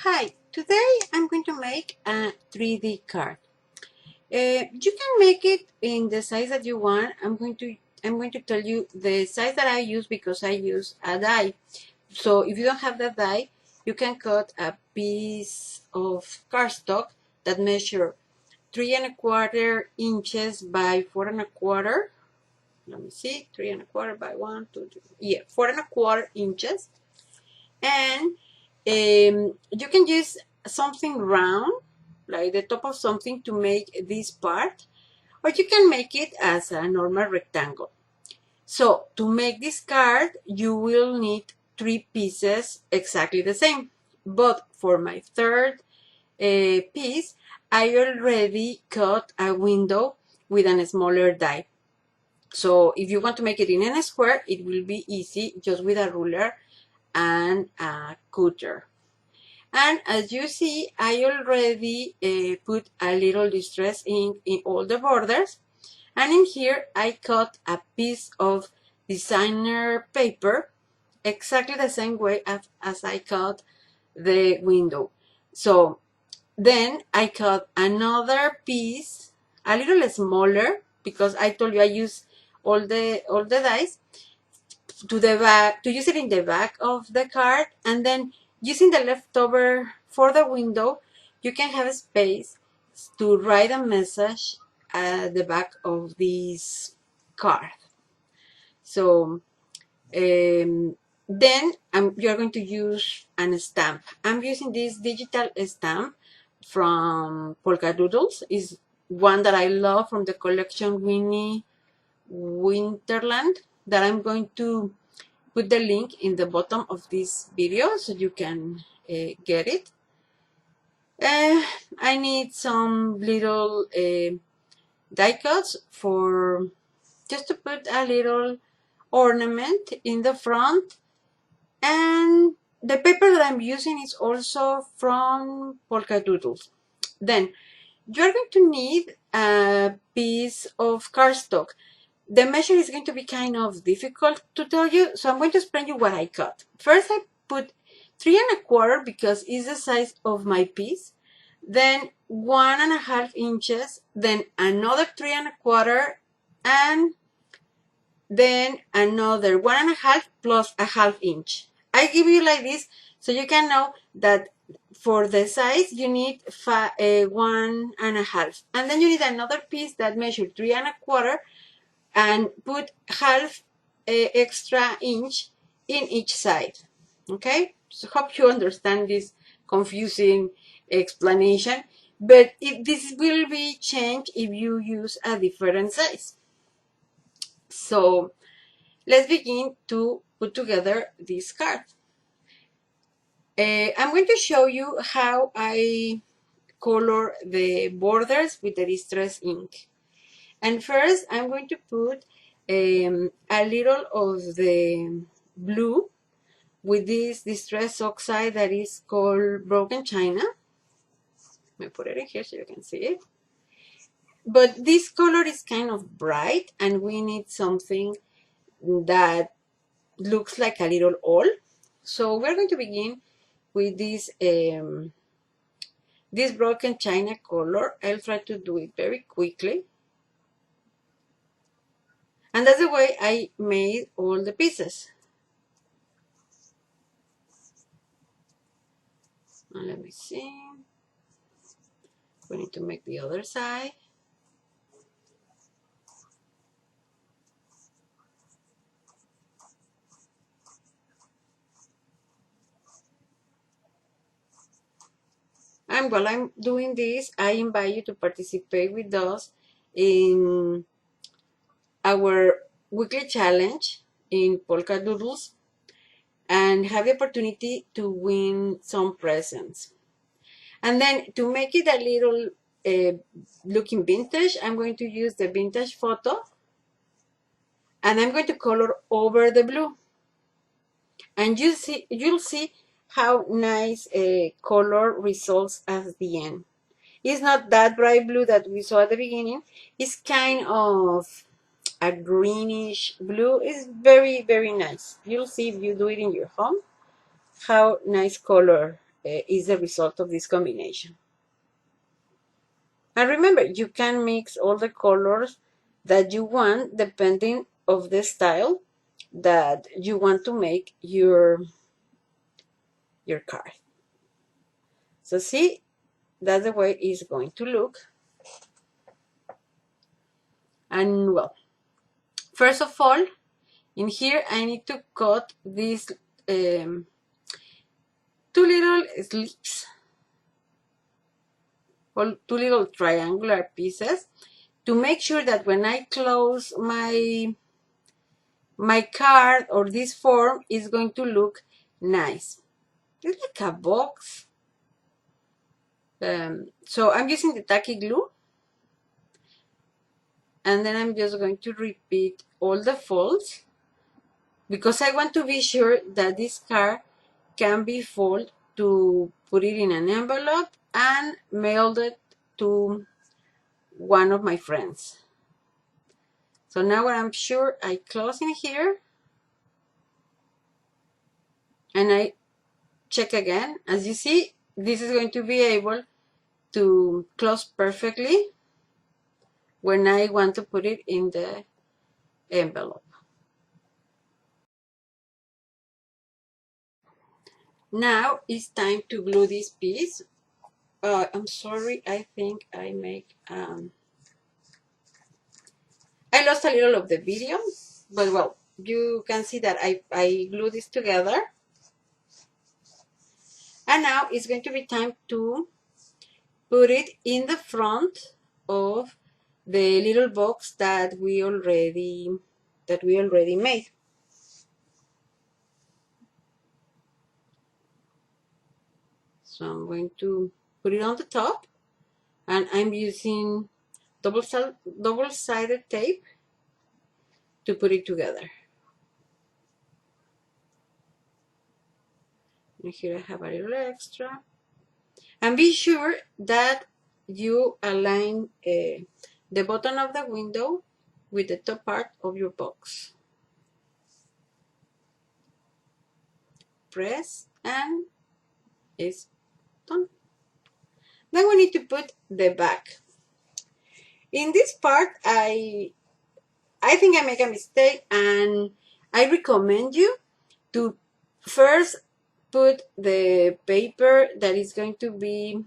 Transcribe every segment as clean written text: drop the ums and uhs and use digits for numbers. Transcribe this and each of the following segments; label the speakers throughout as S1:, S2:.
S1: Hi, today I'm going to make a 3D card. You can make it in the size that you want. I'm going to tell you the size that I use because I use a die. So if you don't have the die, you can cut a piece of cardstock that measure 3¼ inches by 4¼ let me see, 3¼ by 1, 2, 3, yeah, 4¼ inches. And you can use something round, like the top of something, to make this part, or you can make it as a normal rectangle. So to make this card, you will need 3 pieces exactly the same. But for my third piece, I already cut a window with a smaller die. So if you want to make it in a square, it will be easy just with a ruler and a cutter. And as you see, I already put a little distress ink in all the borders. And in here, I cut a piece of designer paper exactly the same way as I cut the window. So then I cut another piece, a little smaller, because I told you I use all the dies to use it in the back of the card, and then using the leftover for the window, you can have a space to write a message at the back of this card. So then you're going to use an stamp. I'm using this digital stamp from Polka Doodles. Is one that I love from the collection Winnie Winterland, that I'm going to put the link in the bottom of this video so you can get it. I need some little die cuts for just to put a little ornament in the front, and the paper that I'm using is also from Polka Doodles. Then you're going to need a piece of cardstock. The measure is going to be kind of difficult to tell you, so I'm going to explain you what I cut. First, I put 3¼ because it's the size of my piece, then 1½ inches, then another 3¼ and then another 1½ plus a ½ inch. I give you like this so you can know that for the size you need 1½, and then you need another piece that measures 3¼ and put ½ extra inch in each side. Okay, so hope you understand this confusing explanation, but this will be changed if you use a different size. So let's begin to put together this card. I'm going to show you how I color the borders with the distress ink. And first, I'm going to put a little of the blue with this distress oxide that is called broken china. Let me put it in here so you can see it. But this color is kind of bright, and we need something that looks like a little owl. So we're going to begin with this this broken china color. I'll try to do it very quickly. And that's the way I made all the pieces. Now let me see. We need to make the other side. And while I'm doing this, I invite you to participate with us in our weekly challenge in Polka Doodles and have the opportunity to win some presents. And then to make it a little looking vintage, I'm going to use the vintage photo, and I'm going to color over the blue. And you'll see how nice a color results at the end. It's not that bright blue that we saw at the beginning. It's kind of a greenish blue. It's very, very nice. You'll see if you do it in your home how nice color is the result of this combination. And remember, you can mix all the colors that you want depending of the style that you want to make your card. So see, that's the way it's going to look. And well, first of all, in here I need to cut these two little slips, or two little triangular pieces, to make sure that when I close my card or this form is going to look nice. It's like a box. So I'm using the tacky glue, and then I'm just going to repeat all the folds because I want to be sure that this card can be folded to put it in an envelope and mailed it to one of my friends. So now when I'm sure, I close in here and I check again. As you see, this is going to be able to close perfectly when I want to put it in the envelope. Now it's time to glue this piece. I'm sorry, I think I lost a little of the video, but well, you can see that I glue this together. And now it's going to be time to put it in the front of the little box that we already made. So I'm going to put it on the top, and I'm using double-sided tape to put it together. And here I have a little extra. And be sure that you align the bottom of the window with the top part of your box. Press and it's done. Then we need to put the back. In this part, I think I make a mistake, and I recommend you to first put the paper that is going to be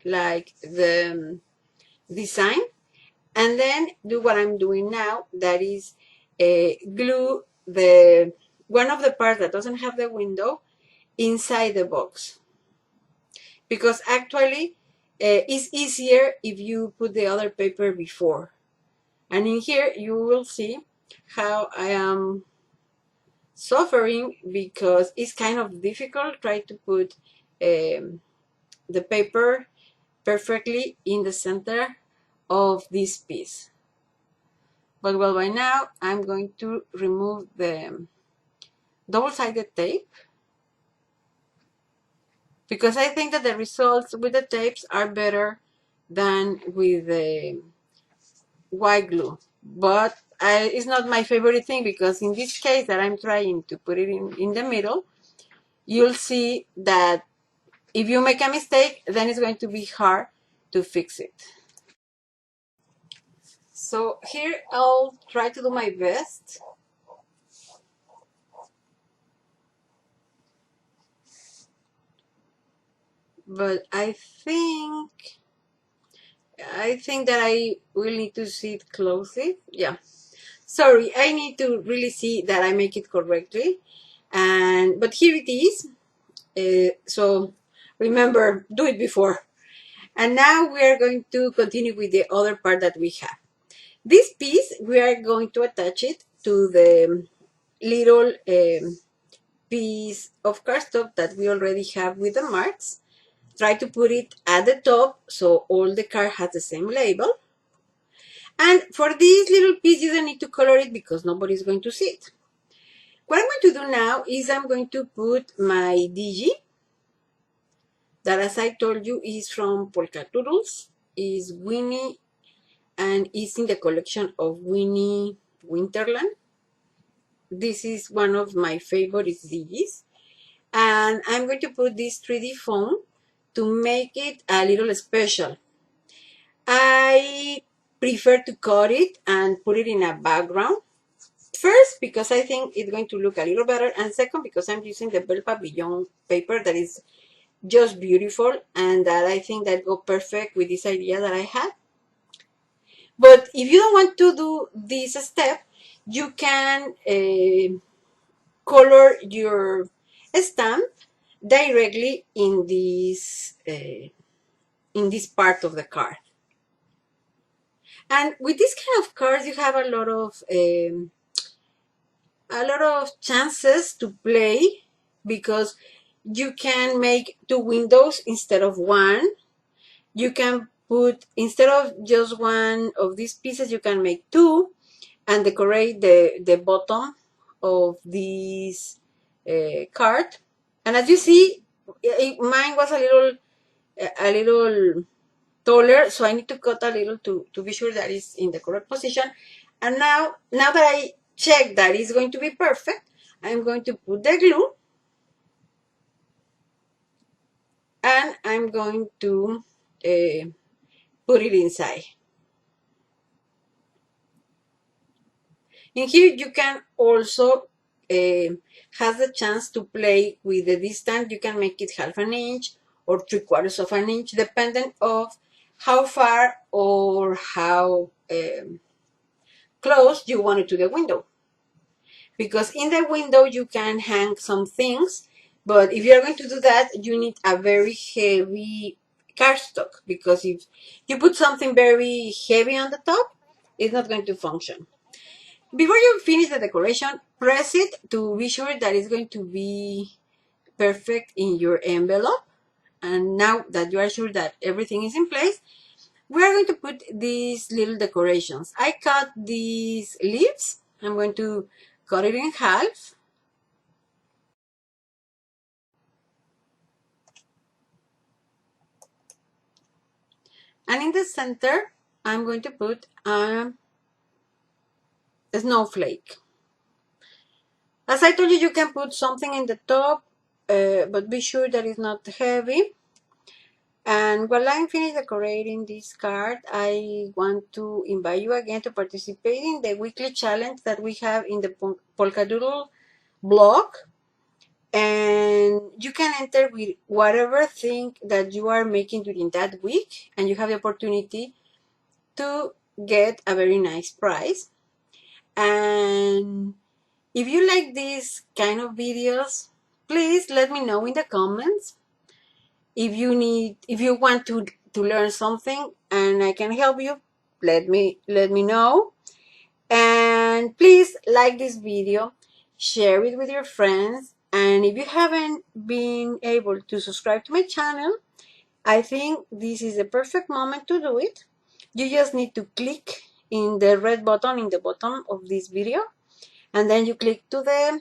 S1: like the design, and then do what I'm doing now, that is glue the one of the parts that doesn't have the window inside the box, because actually it's easier if you put the other paper before. And in here you will see how I am suffering because it's kind of difficult trying to put the paper perfectly in the center of this piece. But well, by now I'm going to remove the double-sided tape, because I think that the results with the tapes are better than with the white glue. But it's not my favorite thing, because in this case that I'm trying to put it in the middle, you'll see that if you make a mistake, then it's going to be hard to fix it. So here I'll try to do my best. But I think that I will need to see it closely. Yeah. Sorry, I need to really see that I make it correctly. But here it is. So remember, do it before. And now we are going to continue with the other part that we have. This piece, we are going to attach it to the little piece of cardstock that we already have with the marks. Try to put it at the top so all the card has the same label. And for this little piece, you don't need to color it because nobody's going to see it. What I'm going to do now is I'm going to put my digi, that, as I told you, is from Polka Doodles, is Winnie, and is in the collection of Winnie Winterland. This is one of my favorite digis. And I'm going to put this 3D foam to make it a little special. I prefer to cut it and put it in a background. First, because I think it's going to look a little better, and second, because I'm using the Belle Pavillon paper that is just beautiful and that I think that go perfect with this idea that I had. But if you don't want to do this step, you can color your stamp directly in this part of the card. And with this kind of cards, you have a lot of chances to play, because you can make 2 windows instead of 1. You can put, instead of just one of these pieces, you can make 2 and decorate the bottom of this card. And as you see, mine was a little taller, so I need to cut a little to be sure that it's in the correct position. And now that I check that it's going to be perfect, I'm going to put the glue, and I'm going to put it inside. In here, you can also have the chance to play with the distance. You can make it 1/2 inch or 3/4 of an inch, depending of how far or how close you want it to the window. Because in the window, you can hang some things, but if you're going to do that, you need a very heavy cardstock, because if you put something very heavy on the top, it's not going to function. Before you finish the decoration, press it to be sure that it's going to be perfect in your envelope. And now that you are sure that everything is in place, we are going to put these little decorations. I cut these leaves. I'm going to cut it in half. And in the center, I'm going to put a snowflake. As I told you, you can put something in the top, but be sure that it's not heavy. And while I'm finished decorating this card, I want to invite you again to participate in the weekly challenge that we have in the Polkadoodle blog. And you can enter with whatever thing that you are making during that week, and you have the opportunity to get a very nice prize. And if you like these kind of videos, please let me know in the comments. If you want to learn something and I can help you, let me know. And please like this video, share it with your friends, and if you haven't been able to subscribe to my channel, I think this is the perfect moment to do it. You just need to click in the red button in the bottom of this video, and then you click to the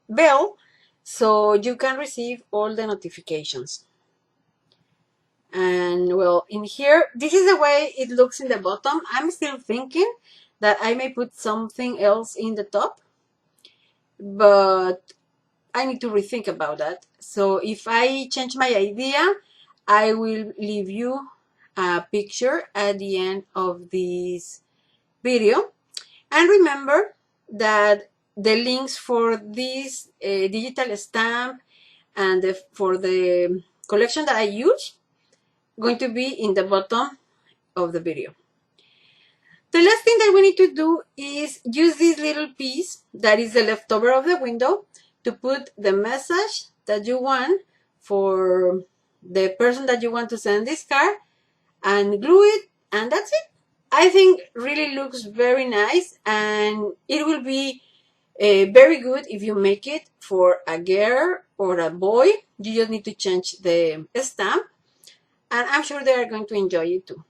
S1: bell so you can receive all the notifications. And well, in here, this is the way it looks in the bottom. I'm still thinking that I may put something else in the top, but I need to rethink about that. So if I change my idea, I will leave you a picture at the end of this video. And remember that the links for this digital stamp and for the collection that I use going to be in the bottom of the video. The last thing that we need to do is use this little piece that is the leftover of the window to put the message that you want for the person that you want to send this card, and glue it, and that's it. I think really looks very nice, and it will be very good if you make it for a girl or a boy. You just need to change the stamp, and I'm sure they are going to enjoy it too.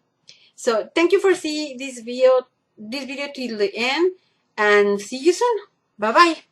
S1: So thank you for seeing this video till the end, and see you soon. Bye bye.